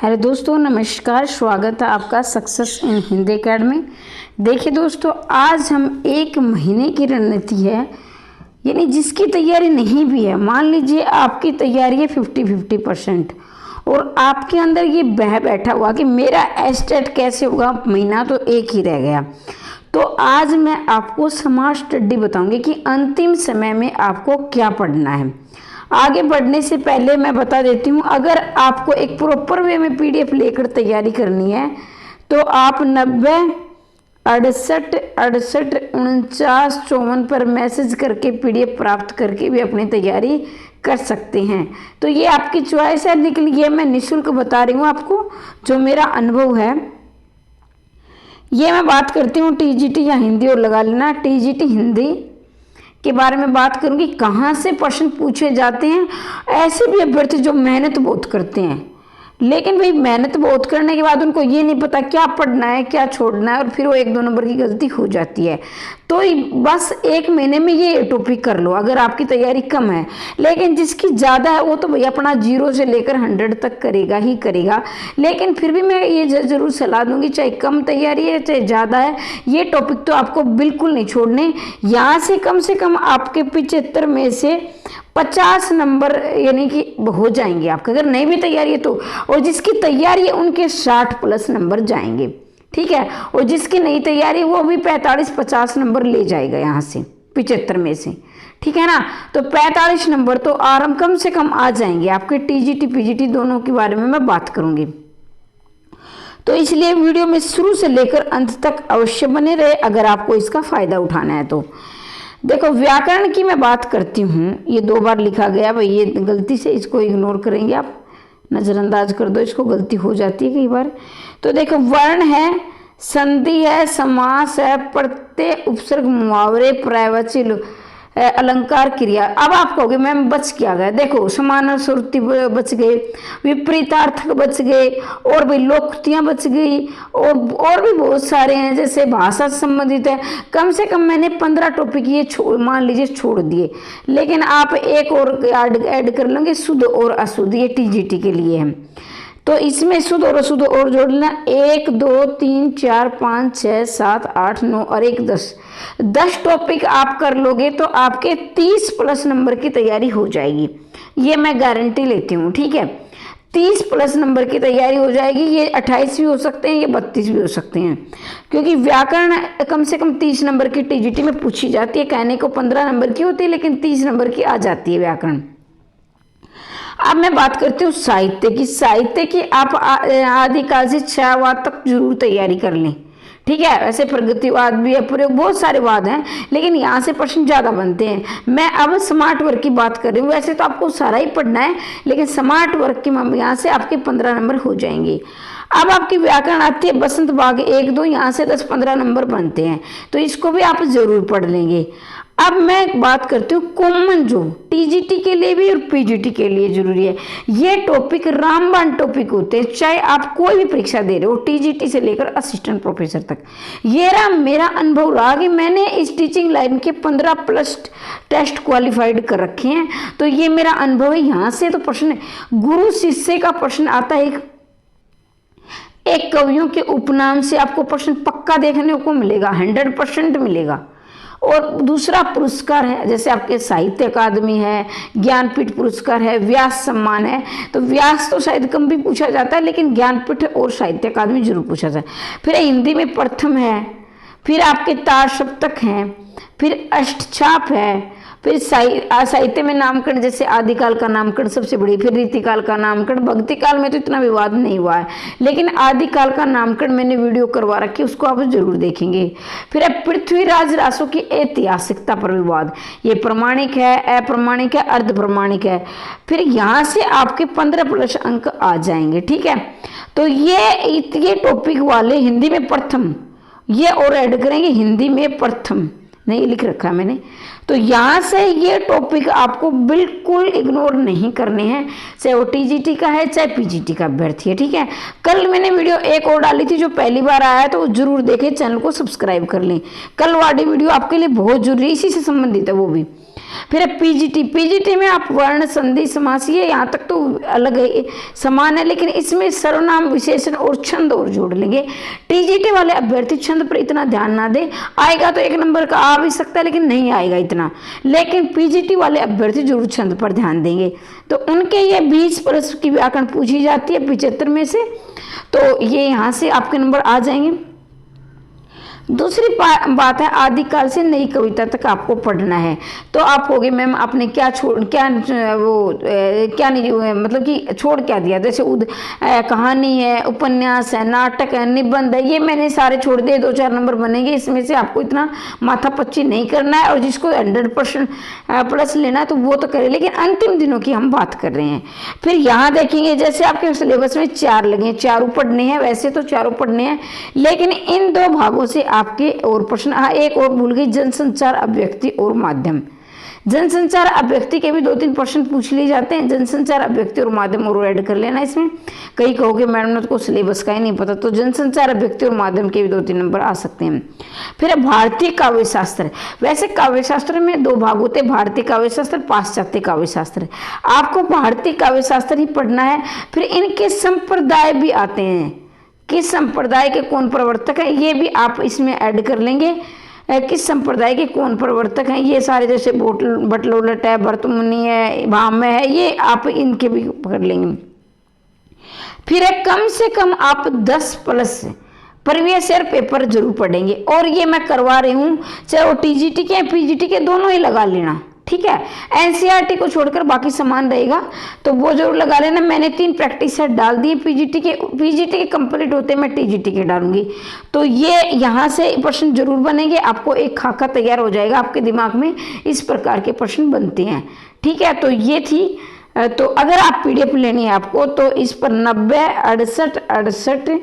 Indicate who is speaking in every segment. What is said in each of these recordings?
Speaker 1: Hello दोस्तों, नमस्कार। स्वागत है आपका सक्सेस इन हिंदी अकेडमी। देखिए दोस्तों, आज हम एक महीने की रणनीति है, यानी जिसकी तैयारी नहीं भी है। मान लीजिए आपकी तैयारी है 50-50% और आपके अंदर ये बैठा हुआ कि मेरा एस्टेट कैसे होगा, महीना तो एक ही रह गया। तो आज मैं आपको समाज स्टडी बताऊंगी कि अंतिम समय में आपको क्या पढ़ना है। आगे बढ़ने से पहले मैं बता देती हूँ, अगर आपको एक प्रॉपर वे में पीडीएफ लेकर तैयारी करनी है तो आप 90 68 68 49 54 पर मैसेज करके पीडीएफ प्राप्त करके भी अपनी तैयारी कर सकते हैं। तो ये आपकी चॉइस है, लेकिन ये मैं निःशुल्क बता रही हूँ आपको, जो मेरा अनुभव है। ये मैं बात करती हूँ टीजीटी या हिंदी, और लगा लेना टीजीटी हिंदी के बारे में बात करूंगी। कहाँ से प्रश्न पूछे जाते हैं। ऐसे भी अभ्यर्थी जो मेहनत बहुत करते हैं, लेकिन भाई मेहनत बहुत करने के बाद उनको ये नहीं पता क्या पढ़ना है क्या छोड़ना है, और फिर वो 1-2 नंबर की गलती हो जाती है। तो बस एक महीने में ये टॉपिक कर लो अगर आपकी तैयारी कम है। लेकिन जिसकी ज़्यादा है वो तो भैया अपना 0 से लेकर 100 तक करेगा ही करेगा। लेकिन फिर भी मैं ये ज़रूर सलाह दूंगी, चाहे कम तैयारी है चाहे ज़्यादा है, ये टॉपिक तो आपको बिल्कुल नहीं छोड़ने। यहाँ से कम आपके 75 में से 50 नंबर यानी कि हो जाएंगे आपका, अगर नहीं भी तैयारी है तो। और जिसकी तैयारी है उनके 60+ नंबर जाएंगे, ठीक है। और जिसकी नहीं तैयारी वो भी 45-50 नंबर ले जाएगा यहाँ से 75 में से, ठीक है ना। तो 45 नंबर तो आराम कम से कम आ जाएंगे आपके। टीजीटी पीजीटी दोनों के बारे में मैं बात करूंगी, तो इसलिए वीडियो में शुरू से लेकर अंत तक अवश्य बने रहे अगर आपको इसका फायदा उठाना है तो। देखो, व्याकरण की मैं बात करती हूँ। ये 2 बार लिखा गया भाई, ये गलती से इसको इग्नोर करेंगे आप, नज़रअंदाज कर दो इसको, गलती हो जाती है कई बार। तो देखो, वर्ण है, संधि है, समास है, प्रत्यय, उपसर्ग, मुहावरे, पर्यायवाची, अलंकार, क्रिया। अब आप कहोगे मैम बच क्या गया। देखो, समान श्रुति बच गए, विपरीतार्थक बच गए, और भी लोकोक्तियाँ बच गई, और भी बहुत सारे हैं, जैसे भाषा से संबंधित है। कम से कम मैंने 15 टॉपिक ये मान लीजिए छोड़ दिए, लेकिन आप एक और ऐड कर लेंगे, शुद्ध और अशुद्ध, ये टीजीटी के लिए है। तो इसमें शुद्ध और अशुद्ध और जोड़ लेना, 1 2 3 4 5 6 7 8 9 और 1 10 टॉपिक आप कर लोगे तो आपके 30+ नंबर की तैयारी हो जाएगी। ये मैं गारंटी लेती हूँ, ठीक है। 30+ नंबर की तैयारी हो जाएगी। ये 28 भी हो सकते हैं, ये 32 भी हो सकते हैं, क्योंकि व्याकरण कम से कम 30 नंबर की टीजीटी में पूछी जाती है। कहने को 15 नंबर की होती है, लेकिन 30 नंबर की आ जाती है व्याकरण। अब मैं बात करती हूँ साहित्य की। साहित्य की आप आदिकाल से छायावाद तक जरूर तैयारी कर लें, ठीक है। वैसे प्रगतिवाद भी है, प्रयोग, बहुत सारे वाद हैं, लेकिन यहाँ से प्रश्न ज़्यादा बनते हैं। मैं अब स्मार्ट वर्क की बात कर रही हूँ। वैसे तो आपको सारा ही पढ़ना है, लेकिन स्मार्ट वर्क के यहाँ से आपके 15 नंबर हो जाएंगे। अब आपकी व्याकरण आती है बसंत बाग 1-2, यहाँ से 10-15 नंबर बनते हैं, तो इसको भी आप जरूर पढ़ लेंगे। अब मैं बात करती हूँ कॉमन, जो टीजीटी के लिए भी और पीजीटी के लिए जरूरी है। ये टॉपिक रामबाण टॉपिक होते हैं, चाहे आप कोई भी परीक्षा दे रहे हो, टीजीटी से लेकर असिस्टेंट प्रोफेसर तक। ये मेरा अनुभव रहा कि मैंने इस टीचिंग लाइन के 15+ टेस्ट क्वालिफाइड कर रखे हैं, तो ये मेरा अनुभव है। यहाँ से तो प्रश्न गुरु शिष्य का प्रश्न आता है। एक कवियों के उपनाम से आपको प्रश्न पक्का देखने को मिलेगा, 100% मिलेगा। और दूसरा पुरस्कार है, जैसे आपके साहित्य अकादमी है, ज्ञानपीठ पुरस्कार है, व्यास सम्मान है। तो व्यास तो शायद कम भी पूछा जाता है, लेकिन ज्ञानपीठ और साहित्य अकादमी जरूर पूछा जाता है। फिर हिंदी में प्रथम है, फिर आपके तार सप्तक हैं, फिर अष्टछाप है, फिर साहित्य में नामकरण, जैसे आदिकाल का नामकरण सबसे बड़ी, फिर रीतिकाल का नामकरण। भक्तिकाल में तो इतना विवाद नहीं हुआ है, लेकिन आदिकाल का नामकरण मैंने वीडियो करवा रखी, उसको आप जरूर देखेंगे। फिर पृथ्वीराज रासों की ऐतिहासिकता पर विवाद, ये प्रमाणिक है, अप्रमाणिक है, अर्ध प्रमाणिक है। फिर यहाँ से आपके 15+ अंक आ जाएंगे, ठीक है। तो ये टॉपिक वाले हिंदी में प्रथम, ये और ऐड करेंगे, हिंदी में प्रथम नहीं लिख रखा है मैंने। तो यहाँ से ये टॉपिक आपको बिल्कुल इग्नोर नहीं करने हैं, चाहे वो टीजीटी का है चाहे पीजीटी का अभ्यर्थी है, ठीक है। कल मैंने वीडियो एक और डाली थी, जो पहली बार आया है तो जरूर देखें, चैनल को सब्सक्राइब कर लें। कल वाली वीडियो आपके लिए बहुत जरूरी, इसी से संबंधित है वो भी। फिर पीजीटी, पीजीटी में आप वर्ण संधि समास ये यहाँ तक तो अलग है, समान है, लेकिन इसमें सर्वनाम विशेषण और छंद और जोड़ लेंगे। टीजीटी वाले अभ्यर्थी छंद पर इतना ध्यान ना दे, आएगा तो 1 नंबर का आ भी सकता है लेकिन नहीं आएगा इतना, लेकिन पीजीटी वाले अभ्यर्थी जरूर छंद पर ध्यान देंगे। तो उनके ये 20 प्रश्न की व्याकरण पूछी जाती है 75 में से, तो ये यहाँ से आपके नंबर आ जाएंगे। दूसरी बात है आदिकाल से नई कविता तक आपको पढ़ना है। तो आप कहोगे मैम आपने क्या छोड़ क्या वो क्या नहीं मतलब कि छोड़ क्या दिया, जैसे कहानी है, उपन्यास है, नाटक है, निबंध है, ये मैंने सारे छोड़ दिए, 2-4 नंबर बनेंगे, इसमें से आपको इतना माथापच्ची नहीं करना है। और जिसको 100% प्लस लेना है तो वो तो करे, लेकिन अंतिम दिनों की हम बात कर रहे हैं। फिर यहाँ देखेंगे जैसे आपके सिलेबस में 4 लगे, 4 पढ़ने हैं, वैसे तो 4 पढ़ने हैं, लेकिन इन 2 भागों से आपके और प्रश्न। हाँ एक और भूल गई, जनसंचार अभिव्यक्ति और माध्यम। जनसंचार अभिव्यक्ति के भी 2-3 प्रश्न पूछ लिए जाते हैं, जनसंचार अभिव्यक्ति और माध्यम और ऐड कर लेना इसमें। कई कहोगे मैडम ने तो सिलेबस का ही नहीं पता, तो जनसंचार अभिव्यक्ति और माध्यम के भी 2-3 नंबर आ सकते हैं। फिर भारतीय काव्य शास्त्र, वैसे काव्य शास्त्र में 2 भाग होते हैं, भारतीय काव्य शास्त्र, पाश्चात्य काव्य शास्त्र। आपको भारतीय काव्य शास्त्र ही पढ़ना है। फिर इनके संप्रदाय भी आते हैं, किस संप्रदाय के कौन प्रवर्तक है ये भी आप इसमें ऐड कर लेंगे, किस संप्रदाय के कौन प्रवर्तक हैं ये सारे, जैसे बटलोलट है, भरतमुनि है, भाम्य है, ये आप इनके भी कर लेंगे। फिर कम से कम आप 10 प्लस प्रीवियस ईयर पेपर जरूर पढ़ेंगे, और ये मैं करवा रही हूँ, चाहे वो टीजीटी के पीजीटी के दोनों ही लगा लेना, ठीक है। एनसीईआरटी को छोड़कर बाकी समान रहेगा, तो वो जरूर लगा लेना। मैंने 3 प्रैक्टिस सेट डाल दिए पीजीटी के कंप्लीट होते मैं टीजीटी के डालूंगी, तो ये यहाँ से प्रश्न जरूर बनेंगे, आपको एक खाका तैयार हो जाएगा आपके दिमाग में, इस प्रकार के प्रश्न बनते हैं, ठीक है। तो ये थी, तो अगर आप पीडीएफ लेनी है आपको तो इस पर 90 68 68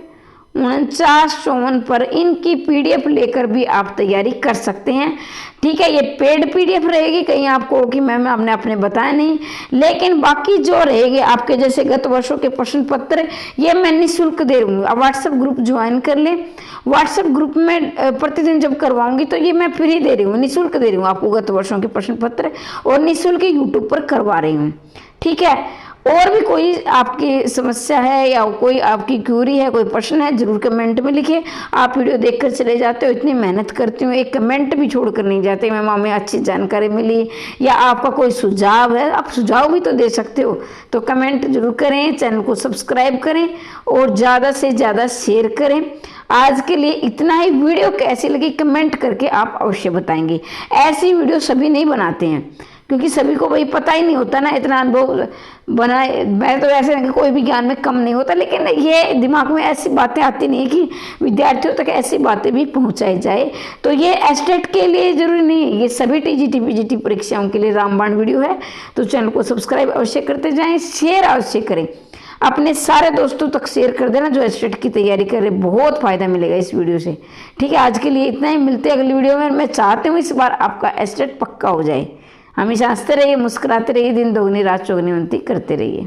Speaker 1: 49 54 पर इनकी पीडीएफ लेकर भी आप तैयारी कर सकते हैं, ठीक है। ये पेड पीडीएफ रहेगी, कहीं आपको कि मैम आपने अपने बताया नहीं, लेकिन बाकी जो रहेंगे आपके जैसे गत वर्षों के प्रश्न पत्र ये मैं निःशुल्क दे रही हूँ। आप व्हाट्सएप ग्रुप ज्वाइन कर लें, व्हाट्सएप ग्रुप में प्रतिदिन जब करवाऊंगी तो ये मैं फ्री दे रही हूँ, निःशुल्क दे रही हूँ आपको गत वर्षों के प्रश्न पत्र, और निःशुल्क यूट्यूब पर करवा रही हूँ, ठीक है। और भी कोई आपकी समस्या है या कोई आपकी क्यूरी है, कोई प्रश्न है, जरूर कमेंट में लिखिए। आप वीडियो देखकर चले जाते हो, इतनी मेहनत करती हूँ, एक कमेंट भी छोड़कर नहीं जाते मैम हमें अच्छी जानकारी मिली, या आपका कोई सुझाव है, आप सुझाव भी तो दे सकते हो, तो कमेंट जरूर करें, चैनल को सब्सक्राइब करें और ज़्यादा से ज़्यादा शेयर करें। आज के लिए इतना ही। वीडियो कैसी लगी कमेंट करके आप अवश्य बताएंगे। ऐसी वीडियो सभी नहीं बनाते हैं, क्योंकि सभी को भाई पता ही नहीं होता ना, इतना अनुभव बनाए, मैं तो ऐसे नहीं कि कोई भी ज्ञान में कम नहीं होता, लेकिन ये दिमाग में ऐसी बातें आती नहीं है कि विद्यार्थियों तक ऐसी बातें भी पहुंचाई जाए। तो ये एस्टेट के लिए जरूरी नहीं है, ये सभी टीजीटी पीजीटी परीक्षाओं के लिए रामबाण वीडियो है। तो चैनल को सब्सक्राइब अवश्य करते जाएं, शेयर अवश्य करें, अपने सारे दोस्तों तक शेयर कर देना जो एस्टेट की तैयारी कर रहे, बहुत फायदा मिलेगा इस वीडियो से, ठीक है। आज के लिए इतना ही, मिलते हैं अगली वीडियो में। मैं चाहती हूँ इस बार आपका एस्टेट पक्का हो जाए। हमेशा हंसते रहिए, मुस्कुराते रहिए, दिन दोगुनी रात चौगुनी उन्नति करते रहिए।